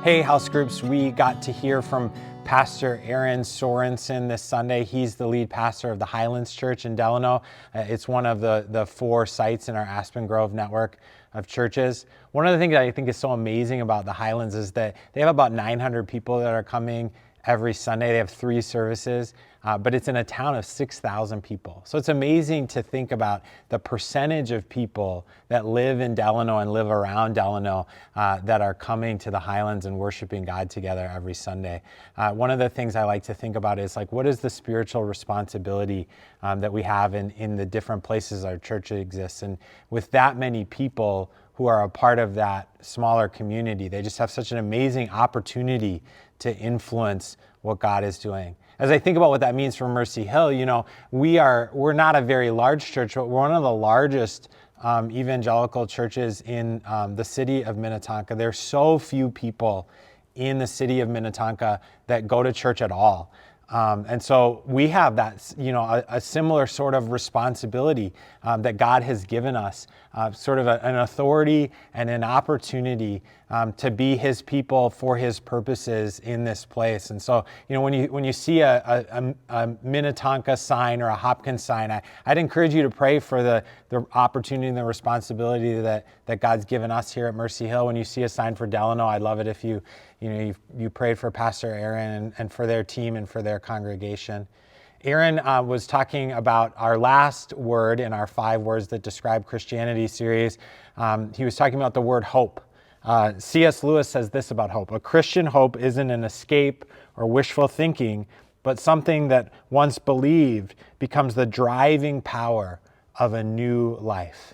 Hey, house groups, we got to hear from Pastor Aaron Sorensen this Sunday. He's the lead pastor of the Highlands Church in Delano. It's one of the 4 sites in our Aspen Grove network of churches. One of the things that I think is so amazing about the Highlands is that they have about 900 people that are coming every Sunday. They have 3 services, but it's in a town of 6,000 people. So it's amazing to think about the percentage of people that live in Delano and live around Delano that are coming to the Highlands and worshiping God together every Sunday. One of the things I like to think about is what is the spiritual responsibility that we have in the different places our church exists. And with that many people who are a part of that smaller community, they just have such an amazing opportunity to influence what God is doing. As I think about what that means for Mercy Hill, we're not a very large church, but we're one of the largest evangelical churches in the city of Minnetonka. There's so few people in the city of Minnetonka that go to church at all. And so we have that, a similar sort of responsibility that God has given us, sort of an authority and an opportunity to be His people for His purposes in this place. And so, when you see a Minnetonka sign or a Hopkins sign, I'd encourage you to pray for the opportunity and the responsibility that God's given us here at Mercy Hill. When you see a sign for Delano, I'd love it if you prayed for Pastor Aaron and for their team and for their congregation. Aaron was talking about our last word in our 5 words that describe Christianity series. He was talking about the word hope. C.S. Lewis says this about hope: a Christian hope isn't an escape or wishful thinking, but something that once believed becomes the driving power of a new life.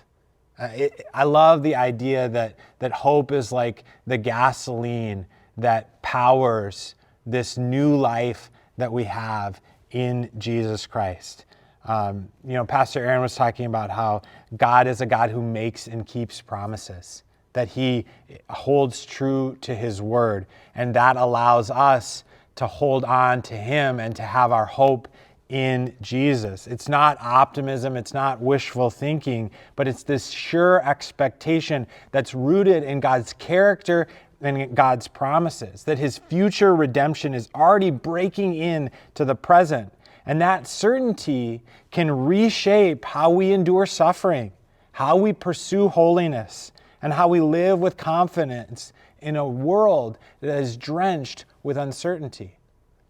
I love the idea that hope is like the gasoline that powers this new life that we have in Jesus Christ. Pastor Aaron was talking about how God is a God who makes and keeps promises, that He holds true to His word, and that allows us to hold on to Him and to have our hope in Jesus. It's not optimism, it's not wishful thinking, but it's this sure expectation that's rooted in God's character and God's promises, that His future redemption is already breaking in to the present. And that certainty can reshape how we endure suffering, how we pursue holiness, and how we live with confidence in a world that is drenched with uncertainty.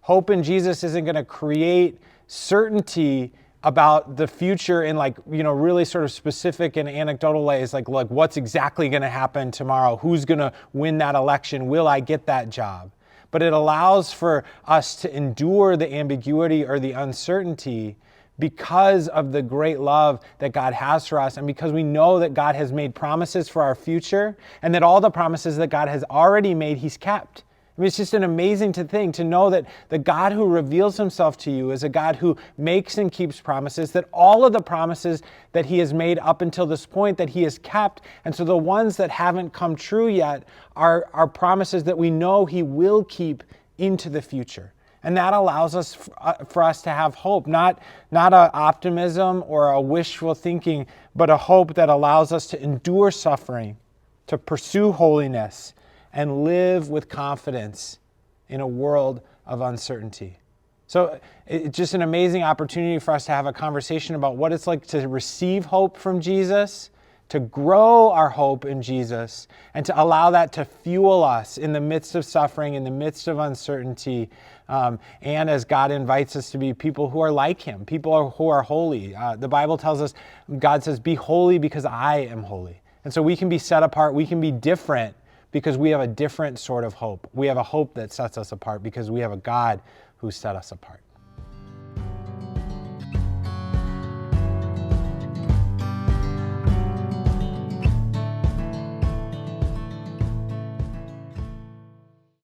Hope in Jesus isn't going to create certainty about the future in really sort of specific and anecdotal ways, like what's exactly going to happen tomorrow, who's going to win that election, will I get that job? But it allows for us to endure the ambiguity or the uncertainty because of the great love that God has for us, and because we know that God has made promises for our future, and that all the promises that God has already made, He's kept. It's just an amazing thing to know that the God who reveals Himself to you is a God who makes and keeps promises, that all of the promises that He has made up until this point that He has kept. And so the ones that haven't come true yet are promises that we know He will keep into the future. And that allows us for us to have hope, not an optimism or a wishful thinking, but a hope that allows us to endure suffering, to pursue holiness, and live with confidence in a world of uncertainty. So it's just an amazing opportunity for us to have a conversation about what it's like to receive hope from Jesus, to grow our hope in Jesus, and to allow that to fuel us in the midst of suffering, in the midst of uncertainty, and as God invites us to be people who are like Him, people who are holy. The Bible tells us, God says, "Be holy because I am holy." And so we can be set apart, we can be different, because we have a different sort of hope. We have a hope that sets us apart because we have a God who set us apart.